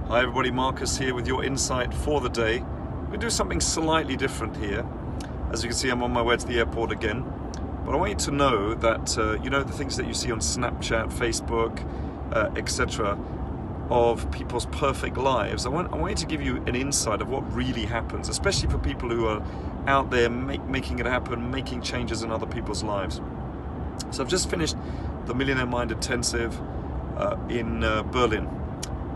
Hi everybody, Marcus here with your insight for the day. We're going to do something slightly different here. As you can see, I'm on my way to the airport again. But I want you to know that, you know, the things that you see on Snapchat, Facebook, etc. of people's perfect lives. I want you to give you an insight of what really happens, especially for people who are out there making it happen, making changes in other people's lives. So I've just finished the Millionaire Mind Intensive in Berlin.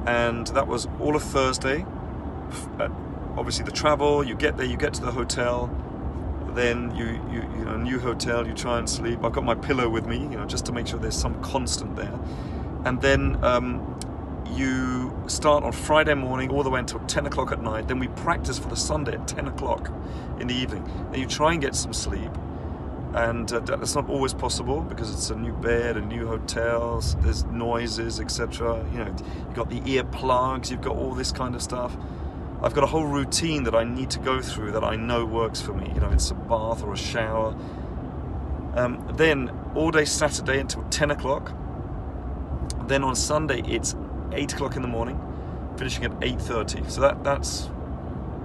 And that was all of Thursday. Obviously the travel, you get there, you get to the hotel, then you know, new hotel, you try and sleep. I've got my pillow with me, you know, just to make sure there's some constant there. And then you start on Friday morning all the way until 10 o'clock at night. Then we practice for the Sunday at 10 o'clock in the evening. And you try and get some sleep. And that's not always possible because it's a new bed, a new hotels, there's noises, etc. You know, you've got the earplugs, you've got all this kind of stuff. I've got a whole routine that I need to go through that I know works for me. You know, it's a bath or a shower. Then all day Saturday until 10 o'clock. Then on Sunday it's 8 o'clock in the morning, finishing at 8:30. So that's,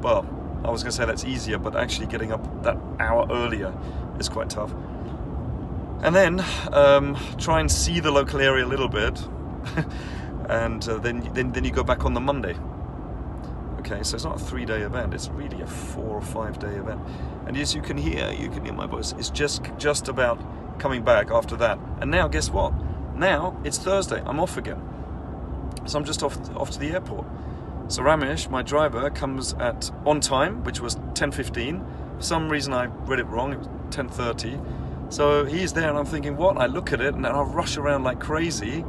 well, I was going to say that's easier, but actually getting up that hour earlier is quite tough. And then try and see the local area a little bit, and then you go back on the Monday. Okay, so it's not a 3-day event; it's really a 4 or 5-day event. And as you can hear my voice. It's just about coming back after that. And now, guess what? Now it's Thursday. I'm off again, so I'm just off to the airport. So Ramesh, my driver, comes on time, which was 10:15. For some reason I read it wrong, it was 10:30. So he's there and I'm thinking, what? I look at it and then I rush around like crazy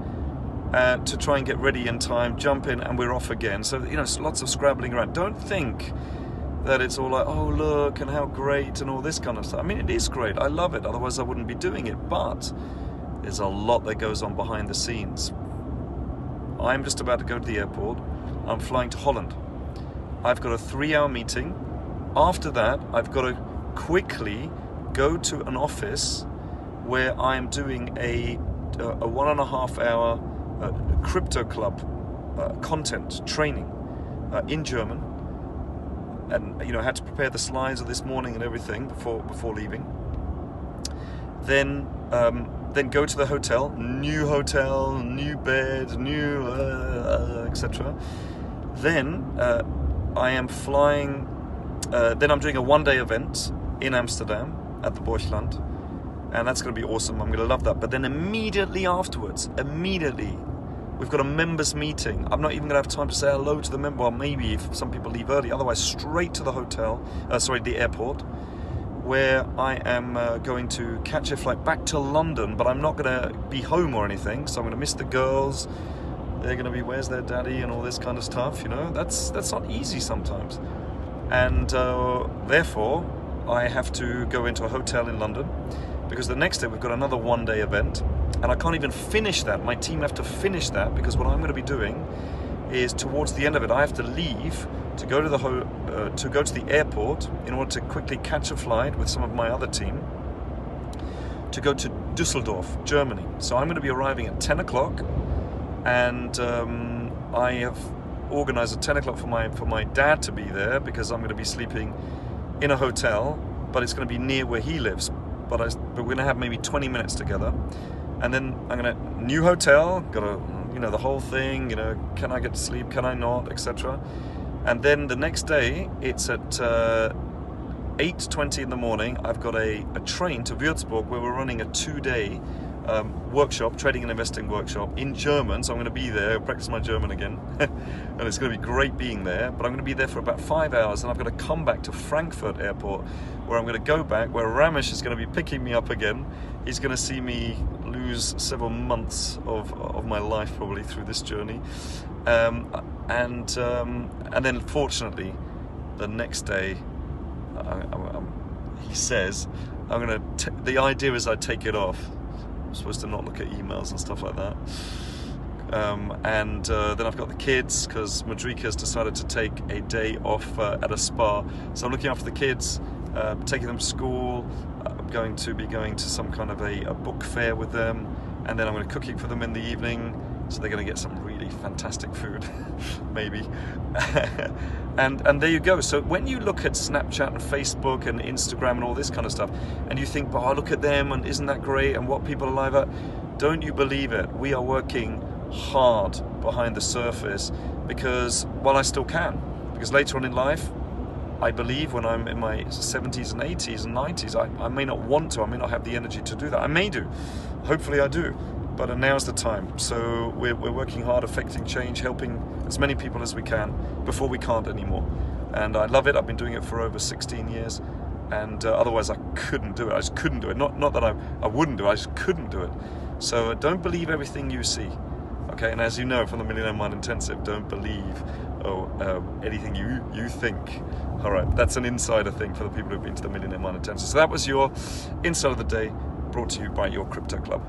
to try and get ready in time, jump in, and we're off again. So, you know, it's lots of scrabbling around. Don't think that it's all like, oh look, and how great, and all this kind of stuff. I mean, it is great, I love it, otherwise I wouldn't be doing it, but there's a lot that goes on behind the scenes. I'm just about to go to the airport. I'm flying to Holland. I've got a 3-hour meeting. After that, I've got to quickly go to an office where I'm doing a 1.5 hour crypto club content training in German. And, you know, I had to prepare the slides of this morning and everything before leaving. Then go to the hotel, new bed, new etc. Then I am flying. Then I'm doing a 1-day event in Amsterdam at the Borchland, and that's going to be awesome. I'm going to love that. But then immediately afterwards, we've got a members meeting. I'm not even going to have time to say hello to the member. Well, maybe if some people leave early. Otherwise, straight to the the airport, where I am going to catch a flight back to London. But I'm not going to be home or anything, so I'm going to miss the girls. They're going to be, where's their daddy, and all this kind of stuff. You know, that's not easy sometimes. And therefore I have to go into a hotel in London, because the next day we've got another 1-day event, and I can't even finish that. My team have to finish that, because what I'm going to be doing is, towards the end of it, I have to leave to go to the airport in order to quickly catch a flight with some of my other team to go to Düsseldorf, Germany. So I'm going to be arriving at 10 o'clock, and I have organized at 10 o'clock for my dad to be there, because I'm going to be sleeping in a hotel, but it's going to be near where he lives. But we're going to have maybe 20 minutes together, and then I'm going to new hotel, got to, you know, the whole thing. You know, can I get to sleep? Can I not? Etc. And then the next day, it's at 8:20 in the morning. I've got a train to Würzburg, where we're running a 2-day workshop, trading and investing workshop in German. So I'm going to be there, practice my German again, and it's going to be great being there. But I'm going to be there for about 5 hours, and I've got to come back to Frankfurt Airport, where I'm going to go back, where Ramesh is going to be picking me up again. He's going to see me lose several months of my life probably through this journey, and then fortunately the next day, he says, the idea is I take it off. I'm supposed to not look at emails and stuff like that. Then I've got the kids, because Madrika has decided to take a day off at a spa. So I'm looking after the kids, taking them to school. I'm going to be going to some kind of a book fair with them, and then I'm going to cooking for them in the evening, So they're going to get some really fantastic food, maybe. and there you go. So when you look at Snapchat and Facebook and Instagram and all this kind of stuff, and you think, oh, look at them, and isn't that great, and what people are live at, don't you believe it? We are working hard behind the surface, because, well, I still can. Because later on in life, I believe when I'm in my 70s and 80s and 90s, I may not want to, I may not have the energy to do that. I may do. Hopefully I do. But now's the time. So we're working hard, affecting change, helping as many people as we can before we can't anymore. And I love it. I've been doing it for over 16 years. And otherwise I couldn't do it. I just couldn't do it. Not that I wouldn't do it, I just couldn't do it. So don't believe everything you see. Okay, and as you know from the Millionaire Mind Intensive, don't believe anything you think. All right, that's an insider thing for the people who've been to the Millionaire Mind Intensive. So that was your Insight of the Day, brought to you by your Crypto Club.